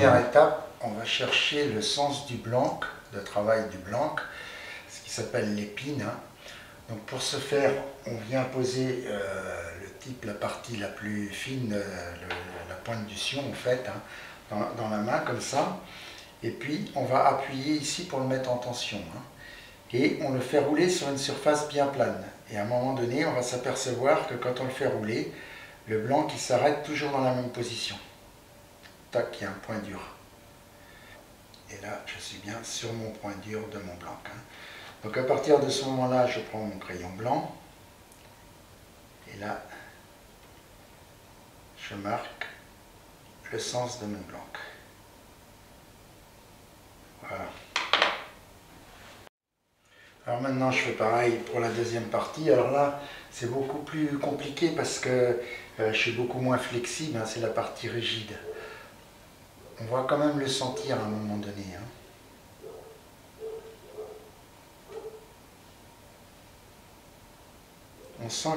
première étape, on va chercher le sens du blanc, le travail du blanc, ce qui s'appelle l'épine. Hein. Donc pour ce faire, on vient poser le type, la partie la plus fine, la pointe du sion en fait, hein, dans la main comme ça. Et puis on va appuyer ici pour le mettre en tension. Hein. Et on le fait rouler sur une surface bien plane. Et à un moment donné, on va s'apercevoir que quand on le fait rouler, le blanc qui s'arrête toujours dans la même position. Tac, il y a un point dur. Et là, je suis bien sur mon point dur de mon blanc. Hein. Donc à partir de ce moment-là, je prends mon crayon blanc. Et là, je marque le sens de mon blanc. Voilà. Alors maintenant, je fais pareil pour la deuxième partie. Alors là, c'est beaucoup plus compliqué parce que je suis beaucoup moins flexible. Hein, c'est la partie rigide. On va quand même le sentir à un moment donné. Hein. On sent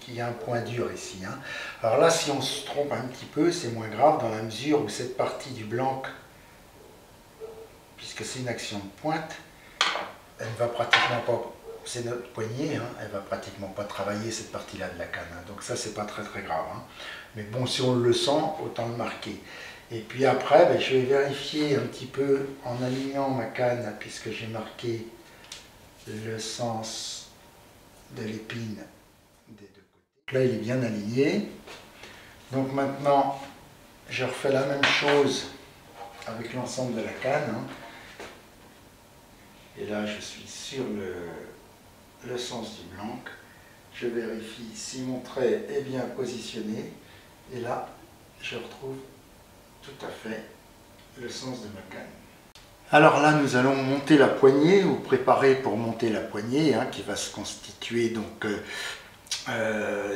qu'il y a un point dur ici. Hein. Alors là, si on se trompe un petit peu, c'est moins grave dans la mesure où cette partie du blanc, puisque c'est une action de pointe, elle ne va pratiquement pas, c'est notre poignet, hein, elle va pratiquement pas travailler cette partie-là de la canne. Hein. Donc ça, c'est pas très grave. Hein. Mais bon, si on le sent, autant le marquer. Et puis après, ben, je vais vérifier un petit peu en alignant ma canne, puisque j'ai marqué le sens de l'épine des deux côtés. Là, il est bien aligné. Donc maintenant, je refais la même chose avec l'ensemble de la canne. Hein. Et là, je suis sur le sens du blanc. Je vérifie si mon trait est bien positionné. Et là, je retrouve tout à fait le sens de ma canne. Alors là, nous allons monter la poignée, ou préparer pour monter la poignée, hein, qui va se constituer donc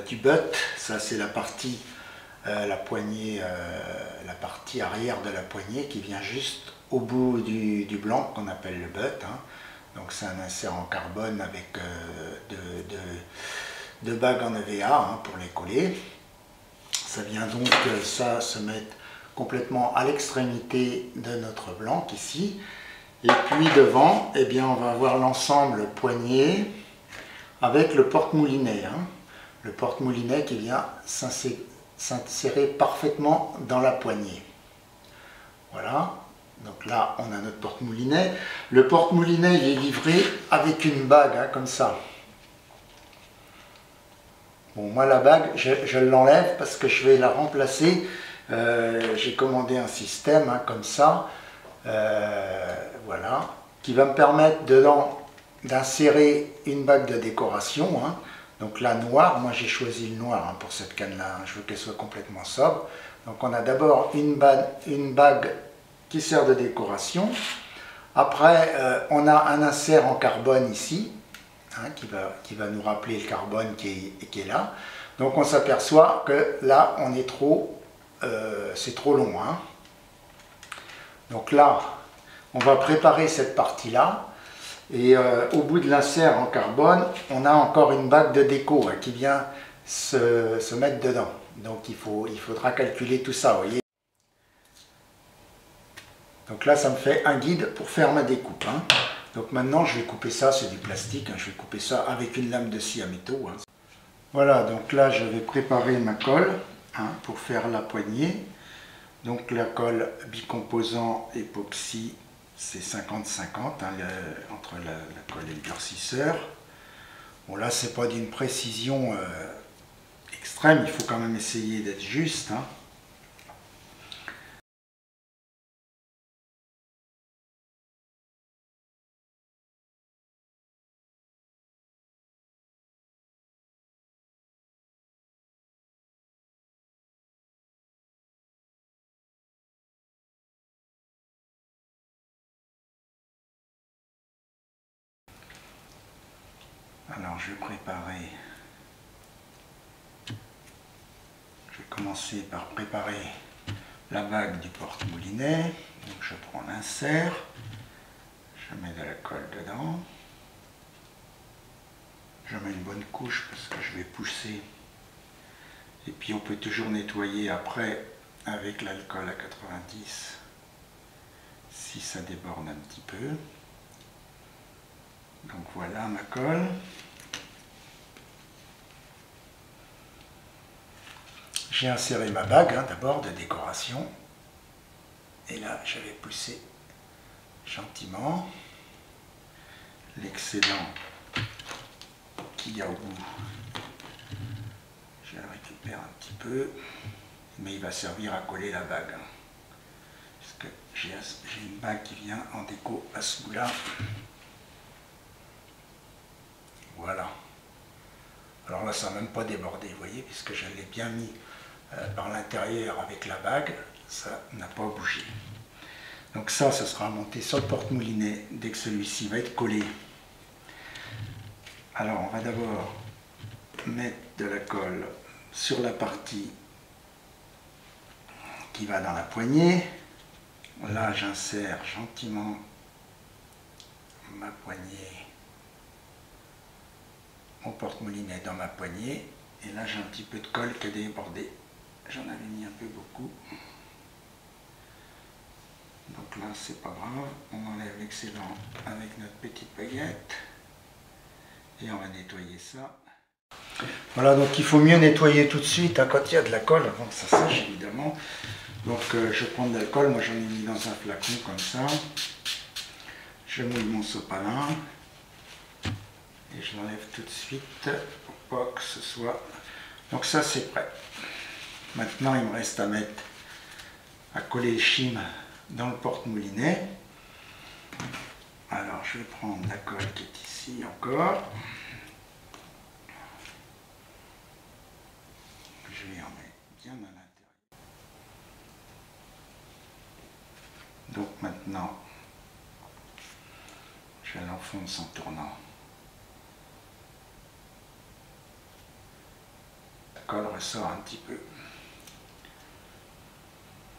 du butt. Ça, c'est la partie, la poignée, la partie arrière de la poignée qui vient juste au bout du blanc qu'on appelle le butt. Hein. Donc c'est un insert en carbone avec deux bagues en EVA hein, pour les coller. Ça vient donc ça se mettre complètement à l'extrémité de notre blanc ici. Et puis devant, eh bien, on va avoir l'ensemble poignet avec le porte-moulinet. Hein. Le porte-moulinet qui vient s'insérer parfaitement dans la poignée. Voilà. Donc là, on a notre porte-moulinet. Le porte-moulinet, il est livré avec une bague, hein, comme ça. Bon, moi, la bague, je l'enlève parce que je vais la remplacer. J'ai commandé un système, hein, comme ça, voilà, qui va me permettre dedans d'insérer une bague de décoration. Hein. Donc là, noir, moi j'ai choisi le noir hein, pour cette canne-là. Hein. Je veux qu'elle soit complètement sobre. Donc on a d'abord une bague qui sert de décoration. Après, on a un insert en carbone ici, hein, qui va nous rappeler le carbone qui est là. Donc on s'aperçoit que là, on est trop, c'est trop long. Hein. Donc là, on va préparer cette partie-là. Et au bout de l'insert en carbone, on a encore une bague de déco hein, qui vient se mettre dedans. Donc il faudra calculer tout ça, vous voyez. Donc là, ça me fait un guide pour faire ma découpe. Hein. Donc maintenant, je vais couper ça, c'est du plastique, hein, je vais couper ça avec une lame de scie à métaux. Hein. Voilà, donc là, je vais préparer ma colle hein, pour faire la poignée. Donc la colle bicomposant époxy, c'est 50-50 hein, entre la colle et le durcisseur. Bon là, c'est pas d'une précision extrême, il faut quand même essayer d'être juste. Hein. Alors je vais commencer par préparer la bague du porte-moulinet. Donc je prends l'insert, je mets de la colle dedans, je mets une bonne couche parce que je vais pousser. Et puis on peut toujours nettoyer après avec l'alcool à 90. si ça déborde un petit peu. Donc voilà ma colle. J'ai inséré ma bague d'abord de décoration. Et là, je vais pousser gentiment l'excédent qu'il y a au bout. Je le récupère un petit peu, mais il va servir à coller la bague. Parce que j'ai une bague qui vient en déco à ce bout-là. Voilà. Alors là, ça n'a même pas débordé, vous voyez, puisque je l'ai bien mis par l'intérieur avec la bague, ça n'a pas bougé. Donc ça sera monté sur le porte-moulinet dès que celui-ci va être collé. Alors on va d'abord mettre de la colle sur la partie qui va dans la poignée. Là j'insère gentiment ma poignée, mon porte-moulinet dans ma poignée. Et là j'ai un petit peu de colle qui a débordé. J'en avais mis un peu beaucoup. Donc là c'est pas grave, on enlève l'excédent avec notre petite baguette et on va nettoyer ça. Voilà, donc il faut mieux nettoyer tout de suite quand il y a de la colle avant que ça sèche évidemment. Donc je prends de l'alcool, moi j'en ai mis dans un flacon comme ça. Je mouille mon sopalin et je l'enlève tout de suite pour pas que ce soit... Donc ça c'est prêt. Maintenant il me reste à coller les chimes dans le porte-moulinet. Alors je vais prendre la colle qui est ici encore. Je vais en mettre bien à l'intérieur. Donc maintenant, je l'enfonce en tournant. La colle ressort un petit peu.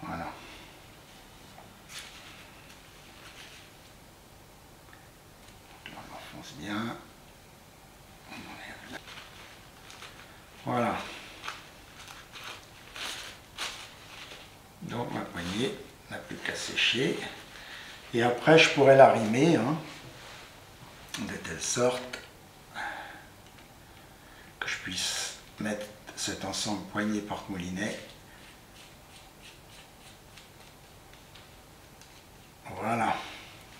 Voilà. On l'enfonce bien. On enlève là. Voilà. Donc ma poignée n'a plus qu'à sécher. Et après je pourrais l'arrimer de telle sorte que je puisse mettre cet ensemble poignée porte-moulinet. Voilà.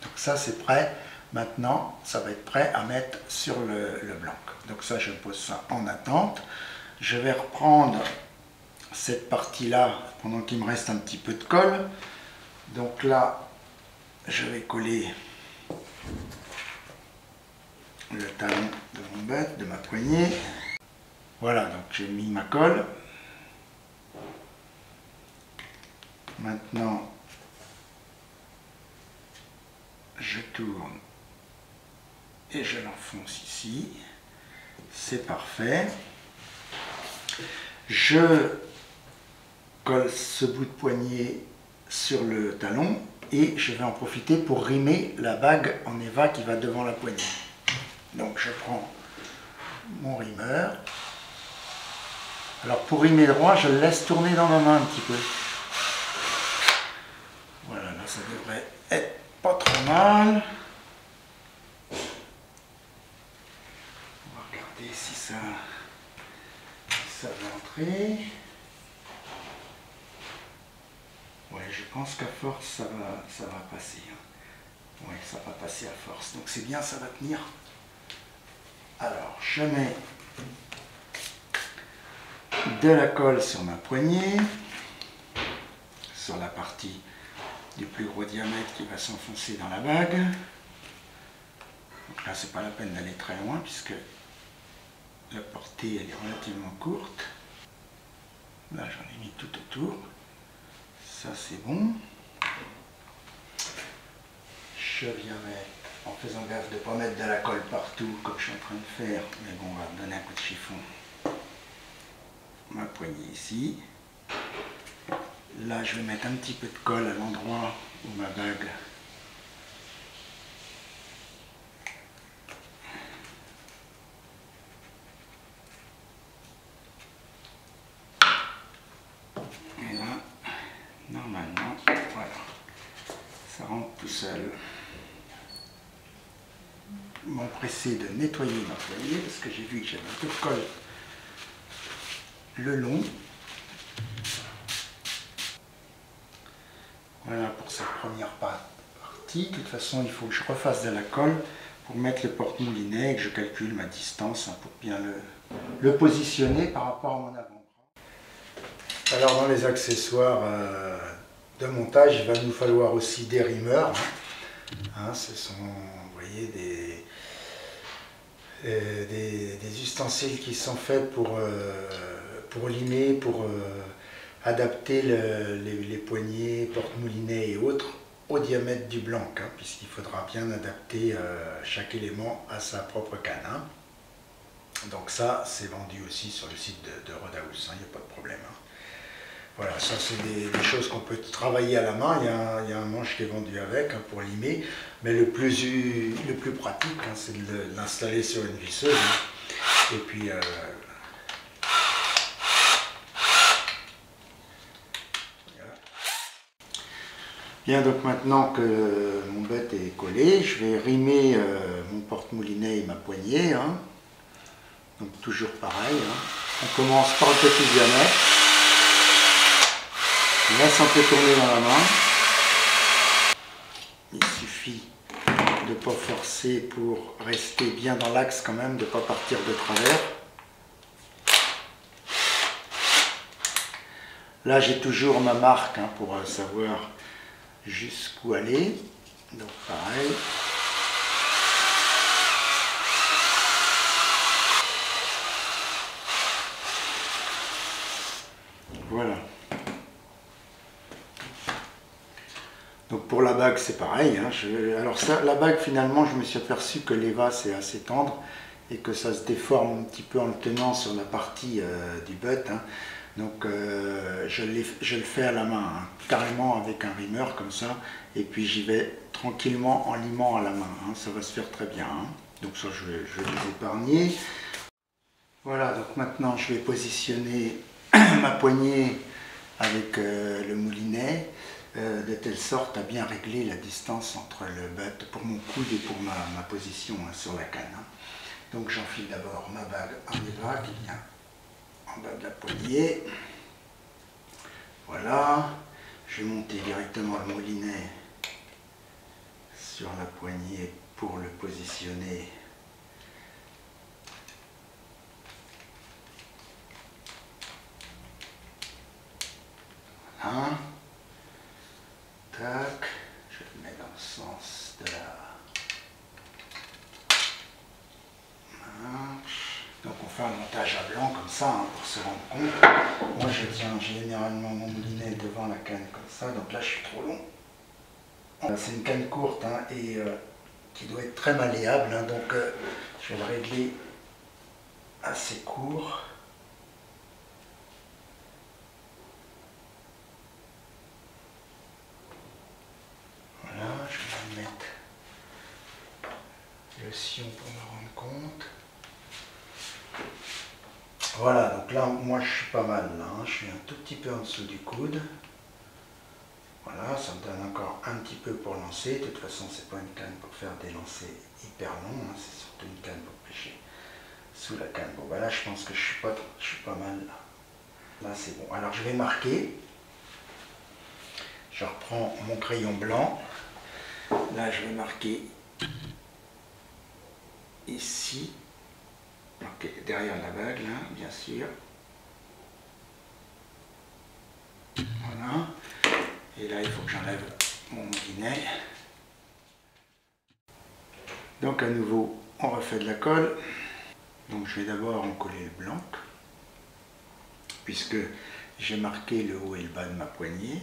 Donc ça c'est prêt. Maintenant ça va être prêt à mettre sur le blanc. Donc ça je pose ça en attente. Je vais reprendre cette partie-là pendant qu'il me reste un petit peu de colle. Donc là, je vais coller le talon de mon bête, de ma poignée. Voilà, donc j'ai mis ma colle. Maintenant, je tourne et je l'enfonce ici. C'est parfait. Je colle ce bout de poignet sur le talon et je vais en profiter pour rimer la bague en Eva qui va devant la poignée. Donc je prends mon rimeur. Alors pour rimer droit, je le laisse tourner dans ma main un petit peu. Voilà, là ça devrait être pas trop mal. On va regarder si ça va entrer. Ouais, je pense qu'à force ça va passer. Ouais, ça va passer à force. Donc c'est bien, ça va tenir. Alors, je mets de la colle sur ma poignée, sur la partie du plus gros diamètre qui va s'enfoncer dans la bague. Donc là, c'est pas la peine d'aller très loin puisque la portée elle est relativement courte. Là, j'en ai mis tout autour. Ça, c'est bon. Je viens mettre, en faisant gaffe de ne pas mettre de la colle partout comme je suis en train de faire, mais bon, on va donner un coup de chiffon. Ma poignée ici. Là, je vais mettre un petit peu de colle à l'endroit où ma bague et là, normalement, voilà, Ça rentre tout seul. M'empresser de nettoyer ma poignée parce que j'ai vu que j'avais un peu de colle le long. Voilà pour cette première partie. De toute façon, il faut que je refasse de la colle pour mettre le porte-moulinet et que je calcule ma distance pour bien le positionner par rapport à mon avant-bras. Alors dans les accessoires de montage, il va nous falloir aussi des rimeurs. Ce sont, vous voyez, des ustensiles qui sont faits pour limer, pour adapter les poignées, porte-moulinet et autres au diamètre du blanc, puisqu'il faudra bien adapter chaque élément à sa propre canne. Donc ça, c'est vendu aussi sur le site de Rodahouse, il n'y a pas de problème. Voilà, ça c'est des choses qu'on peut travailler à la main. Il y a un manche qui est vendu avec pour limer, mais le plus pratique, c'est de l'installer sur une visseuse. Et puis voilà. Bien, donc maintenant que mon butt est collé, je vais rimer mon porte-moulinet et ma poignée. Donc toujours pareil. On commence par le petit diamètre. On laisse un peu tourner dans la main. Il suffit de ne pas forcer pour rester bien dans l'axe quand même, de ne pas partir de travers. Là j'ai toujours ma marque pour savoir jusqu'où aller. Donc pareil. Voilà. Donc pour la bague c'est pareil. Alors ça, la bague finalement je me suis aperçu que l'Eva c'est assez tendre et que ça se déforme un petit peu en le tenant sur la partie du butt. Donc je le fais à la main, carrément avec un rimeur comme ça, et puis j'y vais tranquillement en limant à la main. Ça va se faire très bien. Donc ça je vais les épargner. Voilà, donc maintenant je vais positionner ma poignée avec le moulinet. De telle sorte à bien régler la distance entre le butt pour mon coude et pour ma position sur la canne. Donc j'enfile d'abord ma bague en Eva qui vient en bas de la poignée. Voilà, je vais monter directement le moulinet sur la poignée pour le positionner. Voilà. Tac, je le mets dans le sens de la marche. Donc on fait un montage à blanc comme ça pour se rendre compte. Moi je tiens généralement mon moulinet devant la canne comme ça, donc là je suis trop long. C'est une canne courte et qui doit être très malléable, donc je vais le régler assez court. Voilà, je vais mettre le sion pour me rendre compte. Voilà, donc là, moi je suis pas mal là, je suis un tout petit peu en dessous du coude. Voilà, ça me donne encore un petit peu pour lancer. De toute façon, c'est pas une canne pour faire des lancers hyper longs, c'est surtout une canne pour pêcher sous la canne. Bon, bah là, je pense que je suis pas mal là. Là, c'est bon. Alors, je vais marquer. Je reprends mon crayon blanc. Là, je vais marquer ici. Ok, derrière la bague, là, bien sûr. Voilà. Et là, il faut que j'enlève mon moulinet. Donc, à nouveau, on refait de la colle. Donc, je vais d'abord en coller le blanc, puisque j'ai marqué le haut et le bas de ma poignée.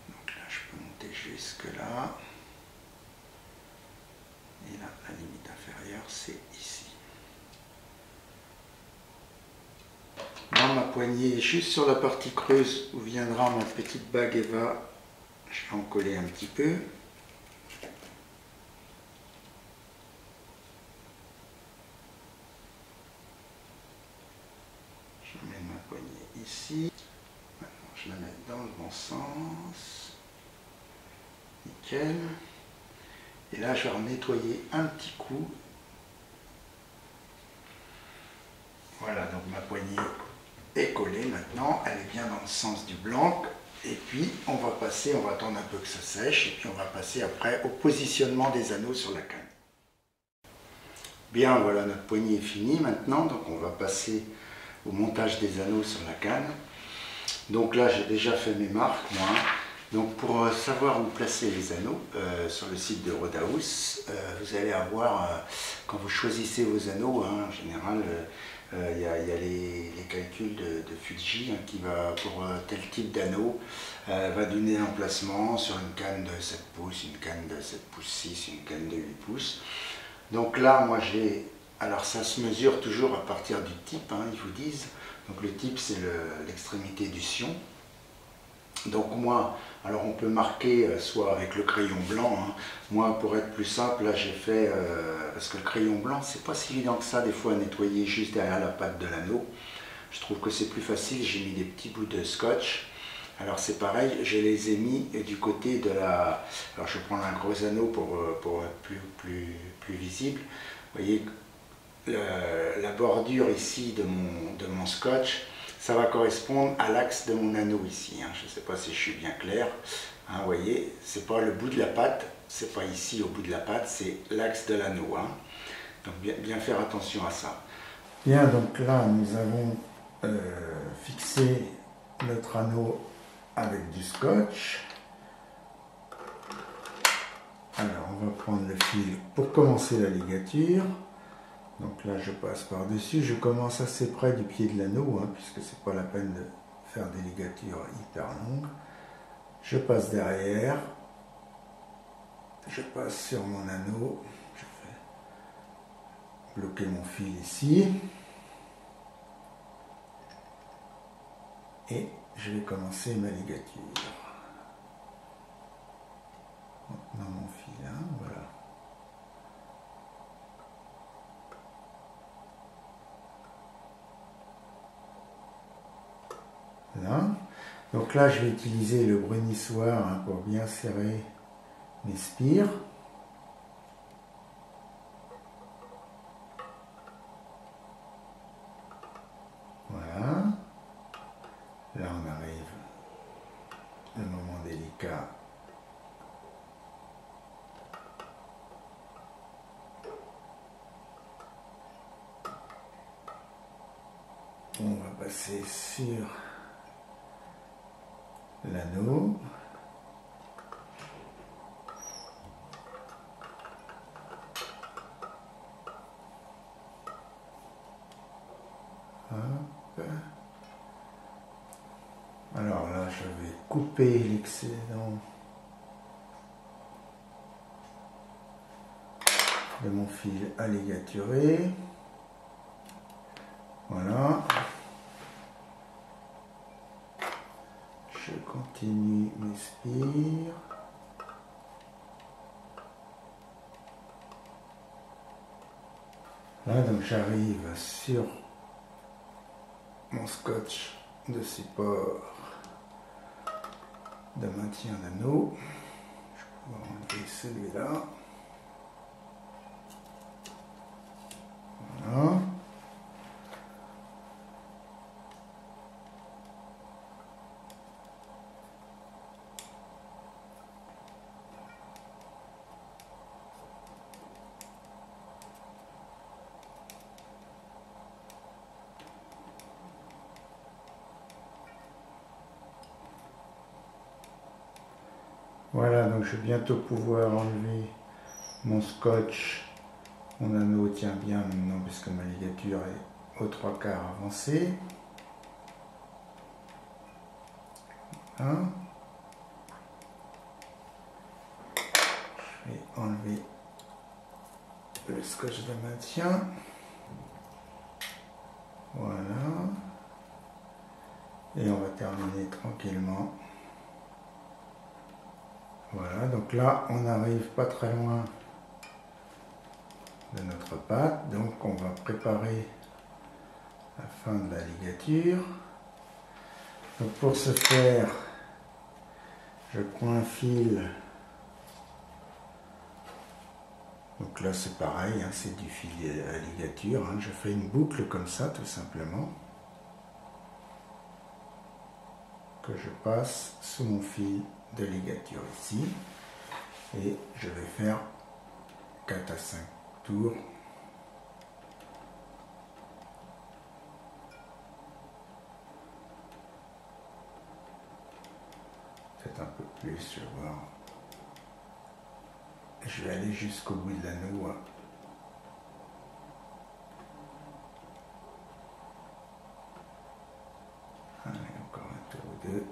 Donc là, je peux monter jusque là. Et là, la limite inférieure, c'est ici. Dans ma poignée, juste sur la partie creuse où viendra ma petite bague Eva, je vais en coller un petit peu. Je mets ma poignée ici. Maintenant, je la mets dans le bon sens. Nickel. Et là, je vais en nettoyer un petit coup. Voilà, donc ma poignée est collée maintenant. Elle est bien dans le sens du blanc. Et puis, on va passer, on va attendre un peu que ça sèche. Et puis, on va passer après au positionnement des anneaux sur la canne. Bien, voilà, notre poignée est finie maintenant. Donc, on va passer au montage des anneaux sur la canne. Donc là, j'ai déjà fait mes marques, moi. Donc pour savoir où placer les anneaux, sur le site de Rodaus, vous allez avoir, quand vous choisissez vos anneaux, hein, en général, il y a les calculs de Fuji hein, qui va, pour tel type d'anneau, va donner l'emplacement sur une canne de 7 pouces, une canne de 7 pouces 6, une canne de 8 pouces. Donc là, moi j'ai, alors ça se mesure toujours à partir du type, hein, ils vous disent. Donc le type, c'est l'extrémité du sion. Donc moi, alors on peut marquer soit avec le crayon blanc, hein. Moi pour être plus simple, là j'ai fait, parce que le crayon blanc, c'est pas si évident que ça des fois à nettoyer juste derrière la patte de l'anneau. Je trouve que c'est plus facile, j'ai mis des petits bouts de scotch. Alors c'est pareil, je les ai mis du côté de la... Alors je vais prendre un gros anneau pour être plus visible. Vous voyez, la bordure ici de mon scotch, ça va correspondre à l'axe de mon anneau ici. Hein. Je ne sais pas si je suis bien clair. Hein, vous voyez, c'est pas le bout de la patte, c'est pas ici au bout de la patte, c'est l'axe de l'anneau. Hein. Donc bien faire attention à ça. Bien, donc là nous avons fixé notre anneau avec du scotch. Alors on va prendre le fil pour commencer la ligature. Donc là je passe par dessus, je commence assez près du pied de l'anneau, hein, puisque c'est pas la peine de faire des ligatures hyper longues. Je passe derrière, je passe sur mon anneau, je fais bloquer mon fil ici, et je vais commencer ma ligature. Maintenant mon fil, hein, voilà. Là. Donc là, je vais utiliser le brunissoir hein, pour bien serrer mes spires. Voilà. Là, on arrive le moment délicat. On va passer sur l'anneau. Hop. Alors là, je vais couper l'excédent de mon fil à ligaturer. Voilà. Je continue mes spires. Là, donc j'arrive sur mon scotch de support de maintien d'anneau. Je vais enlever celui-là. Voilà. Voilà, donc je vais bientôt pouvoir enlever mon scotch. Mon anneau tient bien maintenant puisque ma ligature est aux 3/4 avancée. Voilà. Je vais enlever le scotch de maintien. Voilà. Et on va terminer tranquillement. Voilà, donc là, on n'arrive pas très loin de notre pâte. Donc, on va préparer la fin de la ligature. Donc pour ce faire, je prends un fil. Donc là c'est pareil, hein, c'est du fil à ligature. Hein. Je fais une boucle comme ça tout simplement. Que je passe sous mon fil de ligature ici. Et je vais faire 4 à 5 tours. Peut-être un peu plus, je vais voir. Je vais aller jusqu'au bout de l'anneau. Allez, encore un tour ou deux.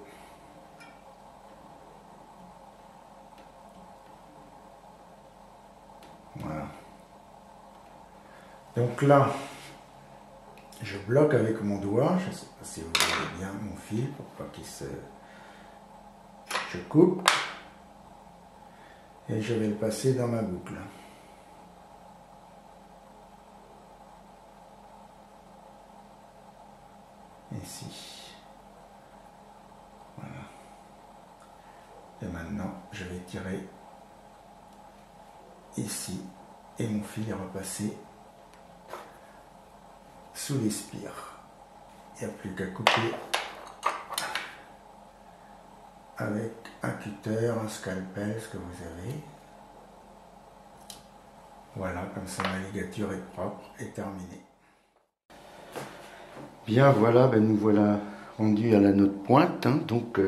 Voilà. Donc là, je bloque avec mon doigt. Je ne sais pas si vous voyez bien mon fil pour pas qu'il se... Je coupe. Et je vais le passer dans ma boucle. Ici. Voilà. Et maintenant, je vais tirer ici. Et mon fil est repassé sous les spires. Il n'y a plus qu'à couper avec un cutter, un scalpel, ce que vous avez. Voilà, comme ça ma ligature est propre et terminée. Bien, voilà, ben nous voilà rendus à l'anneau de pointe, hein, donc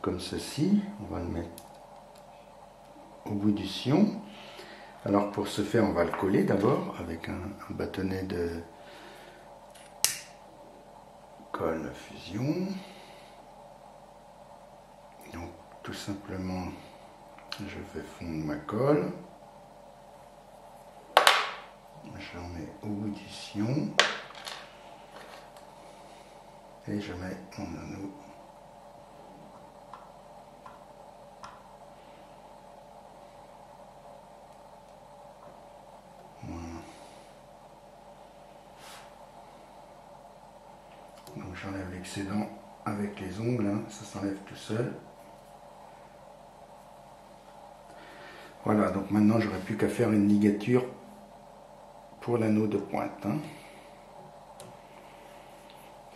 comme ceci. On va le mettre au bout du sillon. Alors pour ce faire, on va le coller d'abord avec un bâtonnet de colle fusion. Donc tout simplement, je fais fondre ma colle. J'en mets au bout du sillon. Et je mets mon anneau. Voilà. Donc j'enlève l'excédent avec les ongles, hein, ça s'enlève tout seul. Voilà, donc maintenant j'aurais plus qu'à faire une ligature pour l'anneau de pointe. Hein.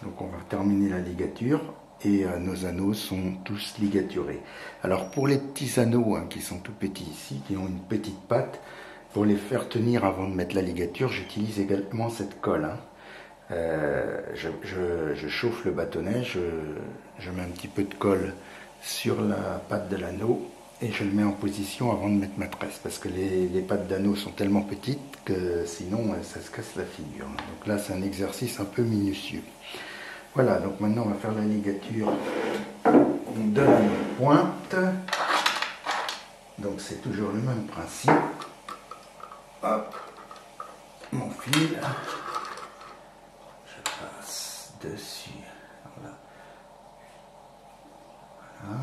Donc on va terminer la ligature et nos anneaux sont tous ligaturés. Alors pour les petits anneaux hein, qui sont tout petits ici, qui ont une petite patte, pour les faire tenir avant de mettre la ligature, j'utilise également cette colle. Hein. Je chauffe le bâtonnet, je mets un petit peu de colle sur la patte de l'anneau et je le mets en position avant de mettre ma tresse parce que les pattes d'anneau sont tellement petites que sinon ça se casse la figure. Donc là c'est un exercice un peu minutieux. Voilà, donc maintenant on va faire la ligature de la pointe. Donc c'est toujours le même principe. Hop, mon fil. Je passe dessus. Voilà. Voilà.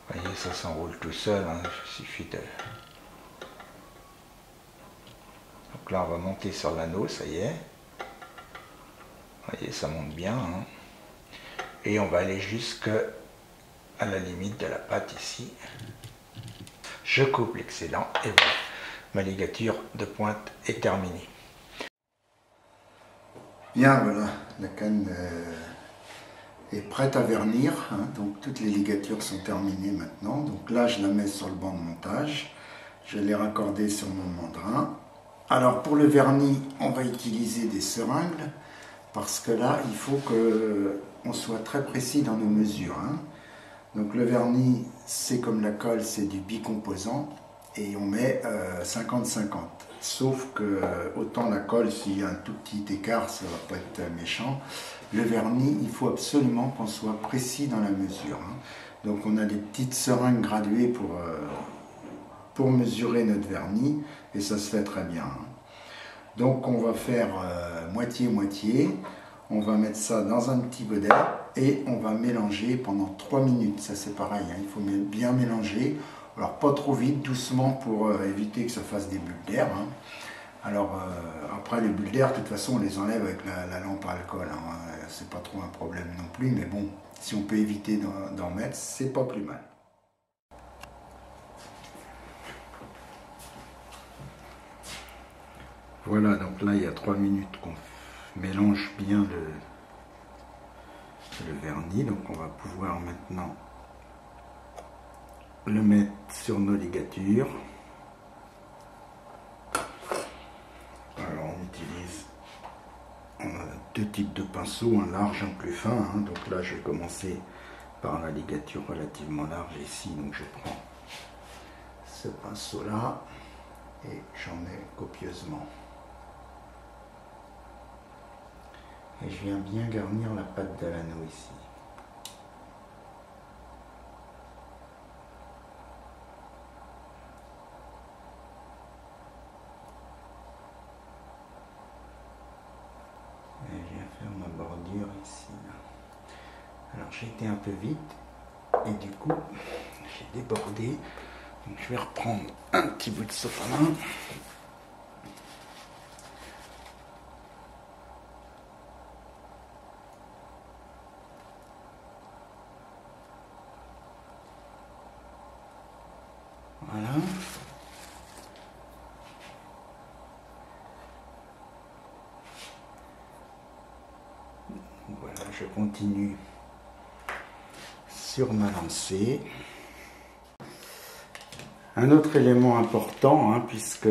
Vous voyez, ça s'enroule tout seul, hein. Il suffit de... Donc là, on va monter sur l'anneau, ça y est. Vous voyez, ça monte bien. Hein. Et on va aller jusqu'à la limite de la patte ici. Je coupe l'excédent et voilà. Ma ligature de pointe est terminée. Bien, voilà, la canne est prête à vernir, hein, donc toutes les ligatures sont terminées maintenant. Donc là, je la mets sur le banc de montage, je l'ai raccordée sur mon mandrin. Alors pour le vernis, on va utiliser des seringues, parce que là, il faut qu'on soit très précis dans nos mesures. Hein. Donc le vernis, c'est comme la colle, c'est du bicomposant, et on met 50-50. Sauf que autant la colle, s'il y a un tout petit écart, ça ne va pas être méchant. Le vernis, il faut absolument qu'on soit précis dans la mesure. Hein. Donc on a des petites seringues graduées pour mesurer notre vernis, et ça se fait très bien. Hein. Donc on va faire moitié-moitié. On va mettre ça dans un petit godet et on va mélanger pendant 3 minutes. Ça c'est pareil, hein, il faut bien mélanger. Alors pas trop vite, doucement pour éviter que ça fasse des bulles d'air. Hein. Alors après les bulles d'air, de toute façon on les enlève avec la lampe à alcool. Hein. C'est pas trop un problème non plus, mais bon, si on peut éviter d'en mettre, c'est pas plus mal. Voilà, donc là il y a 3 minutes qu'on mélange bien le vernis, donc on va pouvoir maintenant le mettre sur nos ligatures. Alors on a deux types de pinceaux, un large et un plus fin, hein. Donc là je vais commencer par la ligature relativement large ici, donc je prends ce pinceau là et j'en mets copieusement. Et je viens bien garnir la pâte de l'anneau ici. Et je viens faire ma bordure ici. Alors j'ai été un peu vite et du coup j'ai débordé. Donc je vais reprendre un petit bout de sopalin. Voilà. Voilà, je continue sur ma lancée. Un autre élément important, hein, puisque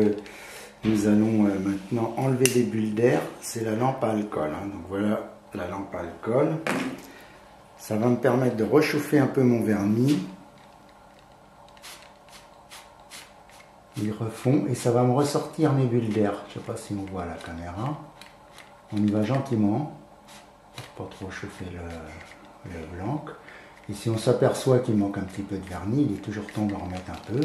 nous allons maintenant enlever des bulles d'air, c'est la lampe à alcool. Hein. Donc voilà la lampe à alcool. Ça va me permettre de réchauffer un peu mon vernis. Il refond et ça va me ressortir mes bulles d'air. Je ne sais pas si on voit à la caméra. On y va gentiment pour pas trop chauffer le blanc. Et si on s'aperçoit qu'il manque un petit peu de vernis, il est toujours temps d'en remettre un peu.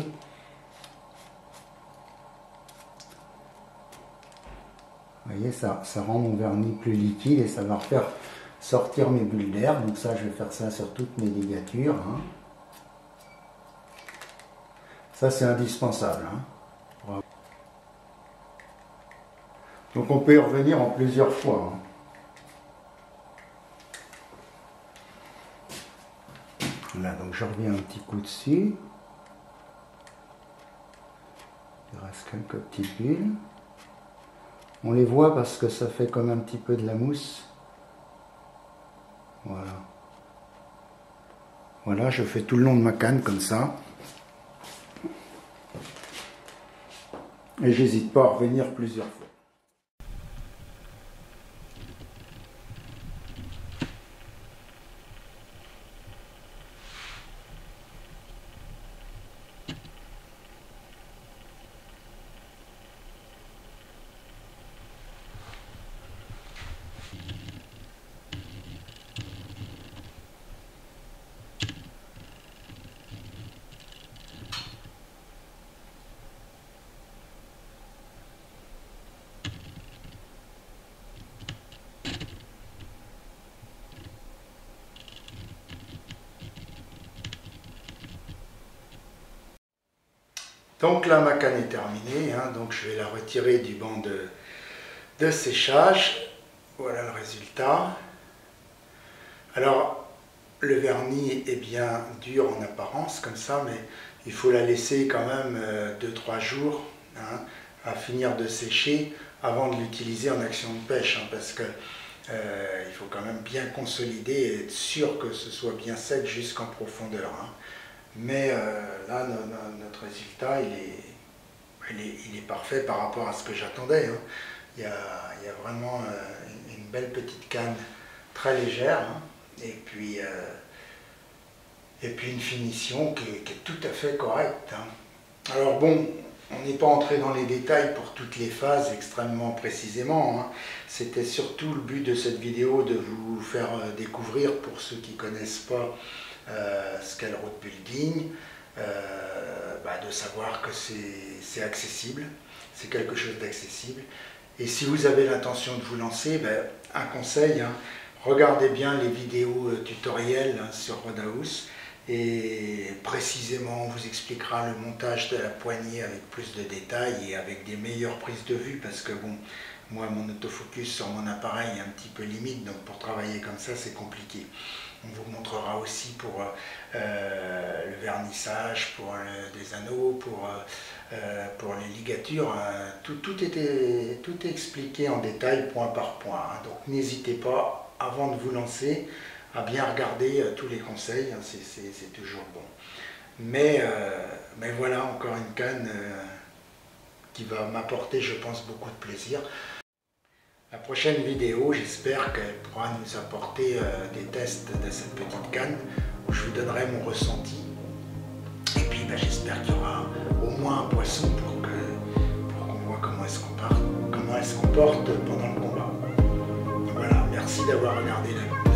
Vous voyez, ça rend mon vernis plus liquide et ça va refaire sortir mes bulles d'air. Donc ça, je vais faire ça sur toutes mes ligatures. Hein. Ça, c'est indispensable. Hein. Donc on peut y revenir en plusieurs fois. Hein. Là, donc je reviens un petit coup dessus. Il reste quelques petites bulles. On les voit parce que ça fait comme un petit peu de la mousse. Voilà. Voilà, je fais tout le long de ma canne comme ça. Et j'hésite pas à revenir plusieurs fois. Donc là, ma canne est terminée, hein, donc je vais la retirer du banc de séchage. Voilà le résultat. Alors, le vernis est bien dur en apparence, comme ça, mais il faut la laisser quand même 2-3 jours, hein, à finir de sécher avant de l'utiliser en action de pêche, hein, parce que il faut quand même bien consolider et être sûr que ce soit bien sec jusqu'en profondeur. Hein. Mais là, notre résultat, il est parfait par rapport à ce que j'attendais. Hein. Il y a vraiment une belle petite canne très légère, hein, et puis une finition qui est tout à fait correcte. Hein. Alors bon, on n'est pas entré dans les détails pour toutes les phases extrêmement précisément. Hein. C'était surtout le but de cette vidéo de vous faire découvrir, pour ceux qui ne connaissent pas, ce qu'est le road building, de savoir que c'est accessible, c'est quelque chose d'accessible Et si vous avez l'intention de vous lancer, ben, un conseil, hein, regardez bien les vidéos tutoriels hein, sur Rodaus, et précisément on vous expliquera le montage de la poignée avec plus de détails et avec des meilleures prises de vue, parce que bon, moi mon autofocus sur mon appareil est un petit peu limite, donc pour travailler comme ça c'est compliqué. On vous montrera aussi pour le vernissage, pour des anneaux, pour les ligatures. Tout est expliqué en détail, point par point. Hein. Donc n'hésitez pas, avant de vous lancer, à bien regarder tous les conseils. Hein. C'est toujours bon. Mais voilà, encore une canne qui va m'apporter, je pense, beaucoup de plaisir. La prochaine vidéo, j'espère qu'elle pourra nous apporter des tests de cette petite canne où je vous donnerai mon ressenti. Et puis ben, j'espère qu'il y aura au moins un poisson pour qu'on voit comment elle se comporte pendant le combat. Voilà, merci d'avoir regardé la vidéo.